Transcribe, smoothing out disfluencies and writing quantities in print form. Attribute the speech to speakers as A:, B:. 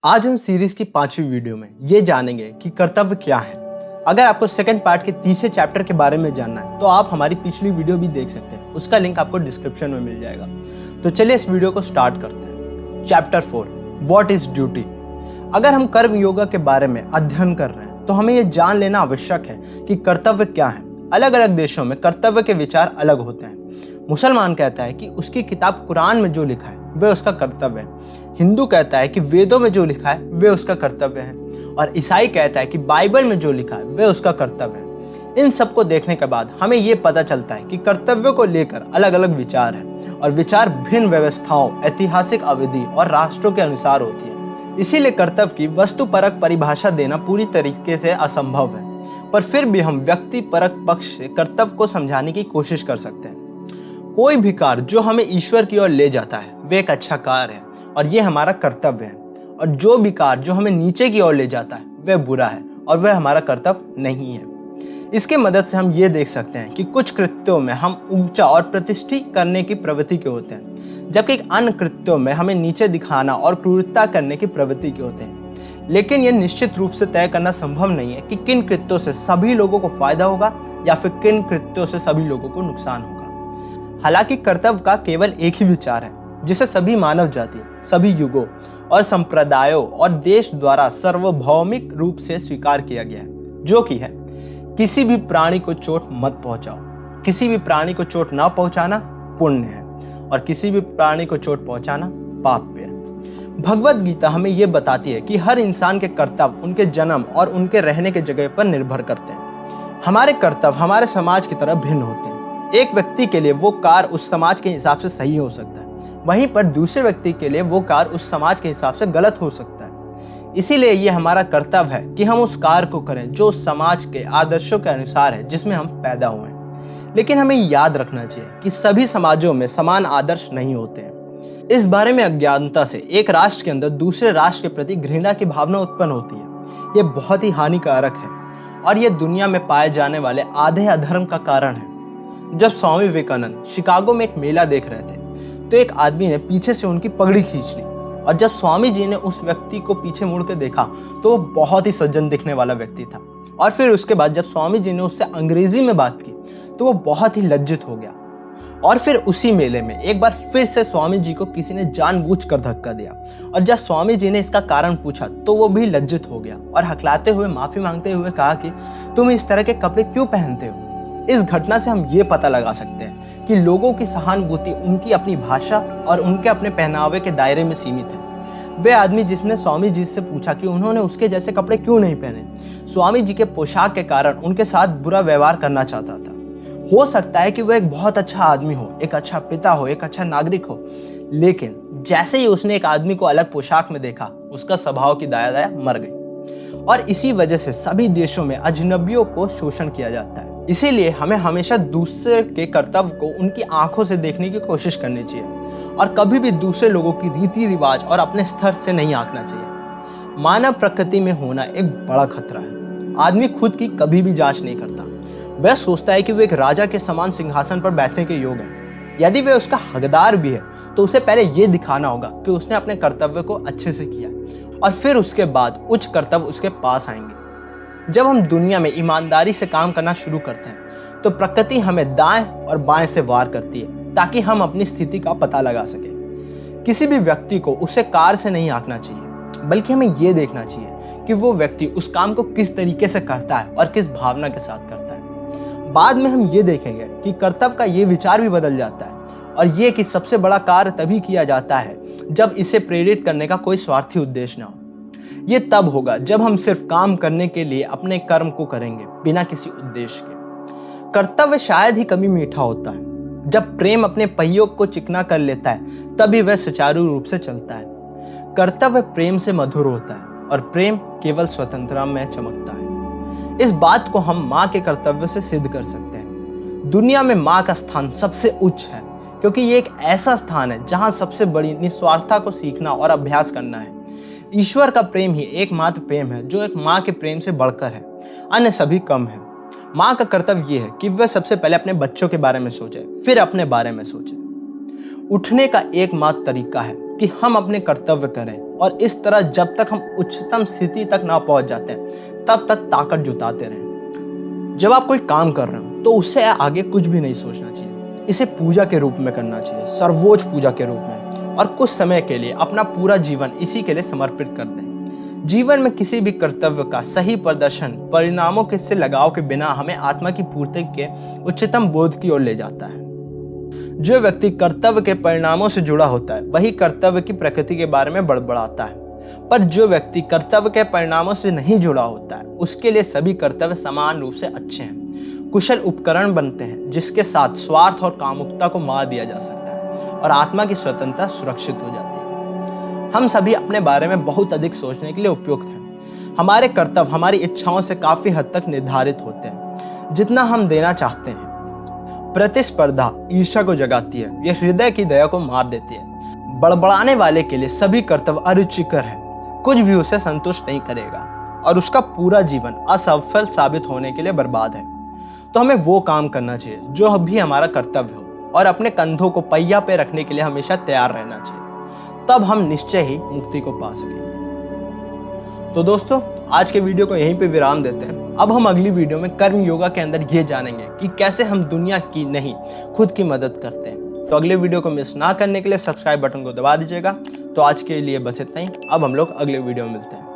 A: आज हम सीरीज की 5वीं वीडियो में ये जानेंगे कि कर्तव्य क्या है। अगर आपको सेकंड पार्ट के तीसरे चैप्टर के बारे में जानना है तो आप हमारी पिछली वीडियो भी देख सकते हैं, उसका लिंक आपको डिस्क्रिप्शन में मिल जाएगा। तो चलिए इस वीडियो को स्टार्ट करते हैं। Chapter 4 what is duty. अगर हम कर्म योगा के बारे में अध्ययन कर रहे हैं तो हमें यह जान लेना आवश्यक है कि कर्तव्य क्या है। अलग अलग देशों में कर्तव्य के विचार अलग होते हैं। मुसलमान कहता है कि उसकी किताब कुरान में जो लिखा है वह उसका कर्तव्य है। हिंदू कहता है कि वेदों में जो लिखा है वह उसका कर्तव्य है, और ईसाई कहता है कि बाइबल में जो लिखा है वह उसका कर्तव्य है। इन सब को देखने के बाद हमें ये पता चलता है कि कर्तव्य को लेकर अलग अलग विचार है, और विचार भिन्न व्यवस्थाओं, ऐतिहासिक अवधि और राष्ट्रों के अनुसार होती है। इसीलिए कर्तव्य की वस्तुपरक परिभाषा देना पूरी तरीके से असंभव है, पर फिर भी हम व्यक्तिपरक पक्ष से कर्तव्य को समझाने की कोशिश कर सकते हैं। कोई भी कार्य जो हमें ईश्वर की ओर ले जाता है वह एक अच्छा कार्य है और यह हमारा कर्तव्य है, और जो भी कार्य जो हमें नीचे की ओर ले जाता है वह बुरा है और वह हमारा कर्तव्य नहीं है। इसके मदद से हम ये देख सकते हैं कि कुछ कृत्यों में हम ऊंचा और प्रतिष्ठित करने की प्रवृत्ति के होते हैं, जबकि अन्य कृत्यों में हमें नीचे दिखाना और क्रूरता करने की प्रवृत्ति के होते हैं। लेकिन यह निश्चित रूप से तय करना संभव नहीं है कि किन कृत्यों से सभी लोगों को फायदा होगा या फिर किन कृत्यों से सभी लोगों को नुकसान होगा। हालांकि कर्तव्य का केवल एक ही विचार है जिसे सभी मानव जाति, सभी युगों और संप्रदायों और देश द्वारा सार्वभौमिक रूप से स्वीकार किया गया है, जो कि है किसी भी प्राणी को चोट मत पहुंचाओ। किसी भी प्राणी को चोट ना पहुंचाना पुण्य है और किसी भी प्राणी को चोट पहुंचाना पाप है। भगवत गीता हमें यह बताती है कि हर इंसान के कर्तव्य उनके जन्म और उनके रहने के जगह पर निर्भर करते हैं। हमारे कर्तव्य हमारे समाज की तरह भिन्न होते हैं। एक व्यक्ति के लिए वो कार्य उस समाज के हिसाब से सही हो सकता है, वहीं पर दूसरे व्यक्ति के लिए वो कार्य उस समाज के हिसाब से गलत हो सकता है। इसीलिए ये हमारा कर्तव्य है कि हम उस कार्य को करें जो उस समाज के आदर्शों के अनुसार है जिसमें हम पैदा हुए हैं। लेकिन हमें याद रखना चाहिए कि सभी समाजों में समान आदर्श नहीं होते हैं। इस बारे में अज्ञानता से एक राष्ट्र के अंदर दूसरे राष्ट्र के प्रति घृणा की भावना उत्पन्न होती है। ये बहुत ही हानिकारक है और यह दुनिया में पाए जाने वाले आधे अधर्म का कारण है। जब स्वामी विवेकानंद शिकागो में एक मेला देख रहे थे तो एक आदमी ने पीछे से उनकी पगड़ी खींच ली, और जब स्वामी जी ने उस व्यक्ति को पीछे मुड़ के देखा तो वो बहुत ही सज्जन दिखने वाला व्यक्ति था। और फिर उसके बाद जब स्वामी जी ने उससे अंग्रेजी में बात की तो वो बहुत ही लज्जित हो गया। और फिर उसी मेले में एक बार फिर से स्वामी जी को किसी ने जानबूझकर धक्का दिया, और जब स्वामी जी ने इसका कारण पूछा तो वो भी लज्जित हो गया और हकलाते हुए माफी मांगते हुए कहा कि तुम इस तरह के कपड़े क्यों पहनते हो। इस घटना से हम ये पता लगा सकते हैं कि लोगों की सहानुभूति उनकी अपनी भाषा और उनके अपने पहनावे के दायरे में सीमित है। वह आदमी जिसने स्वामी जी से पूछा कि उन्होंने उसके जैसे कपड़े क्यों नहीं पहने, स्वामी जी के पोशाक के कारण उनके साथ बुरा व्यवहार करना चाहता था। हो सकता है कि वह एक बहुत अच्छा आदमी हो, एक अच्छा पिता हो, एक अच्छा नागरिक हो, लेकिन जैसे ही उसने एक आदमी को अलग पोशाक में देखा उसका स्वभाव की दाया दाया मर गई। और इसी वजह से सभी देशों में अजनबियों को शोषण किया जाता है। इसीलिए हमें हमेशा दूसरे के कर्तव्य को उनकी आंखों से देखने की कोशिश करनी चाहिए, और कभी भी दूसरे लोगों की रीति रिवाज और अपने स्तर से नहीं आंकना चाहिए। मानव प्रकृति में होना एक बड़ा खतरा है। आदमी खुद की कभी भी जांच नहीं करता। वह सोचता है कि वह एक राजा के समान सिंहासन पर बैठने के योग्य है। यदि वह उसका हकदार भी है तो उसे पहले यह दिखाना होगा कि उसने अपने कर्तव्य को अच्छे से किया, और फिर उसके बाद उच्च कर्तव्य उसके पास आएंगे। जब हम दुनिया में ईमानदारी से काम करना शुरू करते हैं तो प्रकृति हमें दाएं और बाएं से वार करती है ताकि हम अपनी स्थिति का पता लगा सकें। किसी भी व्यक्ति को उसे कार से नहीं आंकना चाहिए, बल्कि हमें यह देखना चाहिए कि वो व्यक्ति उस काम को किस तरीके से करता है और किस भावना के साथ करता है। बाद में हम ये देखेंगे कि कर्तव्य का ये विचार भी बदल जाता है, और ये कि सबसे बड़ा कार्य तभी किया जाता है जब इसे प्रेरित करने का कोई स्वार्थी उद्देश्य ना हो। ये तब होगा जब हम सिर्फ काम करने के लिए अपने कर्म को करेंगे बिना किसी उद्देश्य के। कर्तव्य शायद ही कभी मीठा होता है। जब प्रेम अपने पहियों को चिकना कर लेता है तभी वह सुचारू रूप से चलता है। कर्तव्य प्रेम से मधुर होता है और प्रेम केवल स्वतंत्रता में चमकता है। इस बात को हम माँ के कर्तव्य से सिद्ध कर सकते हैं। दुनिया में माँ का स्थान सबसे उच्च है, क्योंकि ये एक ऐसा स्थान है जहाँ सबसे बड़ी निस्वार्थता को सीखना और अभ्यास करना है। ईश्वर का प्रेम ही एकमात्र प्रेम है जो एक माँ के प्रेम से बढ़कर है, अन्य सभी कम है। माँ का कर्तव्य यह है कि वह सबसे पहले अपने बच्चों के बारे में सोचे, फिर अपने बारे में सोचे। उठने का एकमात्र तरीका है कि हम अपने कर्तव्य करें और इस तरह जब तक हम उच्चतम स्थिति तक ना पहुंच जाते हैं तब तक ताकत जुटाते रहें। जब आप कोई काम कर रहे हो तो उससे आगे कुछ भी नहीं सोचना चाहिए, इसे पूजा के रूप में करना चाहिए, सर्वोच्च पूजा के रूप में, और कुछ समय के लिए अपना पूरा जीवन इसी के लिए समर्पित कर दें। जीवन में किसी भी कर्तव्य का सही प्रदर्शन परिणामों के से लगाव के बिना हमें आत्मा की पूर्ति के उच्चतम बोध की ओर ले जाता है। जो व्यक्ति कर्तव्य के परिणामों से जुड़ा होता है वही कर्तव्य की प्रकृति के बारे में बड़बड़ाता है, पर जो व्यक्ति कर्तव्य के परिणामों से नहीं जुड़ा होता है उसके लिए सभी कर्तव्य समान रूप से अच्छे हैं, कुशल उपकरण बनते हैं जिसके साथ स्वार्थ और कामुकता को मार दिया जा सकता है और आत्मा की स्वतंत्रता सुरक्षित हो जाती है। हम सभी अपने बारे में बहुत अधिक सोचने के लिए उपयुक्त हैं। हमारे कर्तव्य हमारी इच्छाओं से काफी हद तक निर्धारित होते हैं। जितना हम देना चाहते हैं, प्रतिस्पर्धा ईर्ष्या को जगाती है, यह हृदय की दया को मार देती है। बड़बड़ाने वाले के लिए सभी कर्तव्य अरुचिकर है, कुछ भी उसे संतुष्ट नहीं करेगा और उसका पूरा जीवन असफल साबित होने के लिए बर्बाद है। तो हमें वो काम करना चाहिए जो भी हमारा कर्तव्य हो और अपने कंधों को पहिया पे रखने के लिए हमेशा तैयार रहना चाहिए, तब हम निश्चय ही मुक्ति को पा सकेंगे। तो दोस्तों, आज के वीडियो को यहीं पे विराम देते हैं। अब हम अगली वीडियो में कर्म योगा के अंदर ये जानेंगे कि कैसे हम दुनिया की नहीं खुद की मदद करते हैं। तो अगले वीडियो को मिस ना करने के लिए सब्सक्राइब बटन को दबा दीजिएगा। तो आज के लिए बस इतना ही, अब हम लोग अगले वीडियो में मिलते हैं।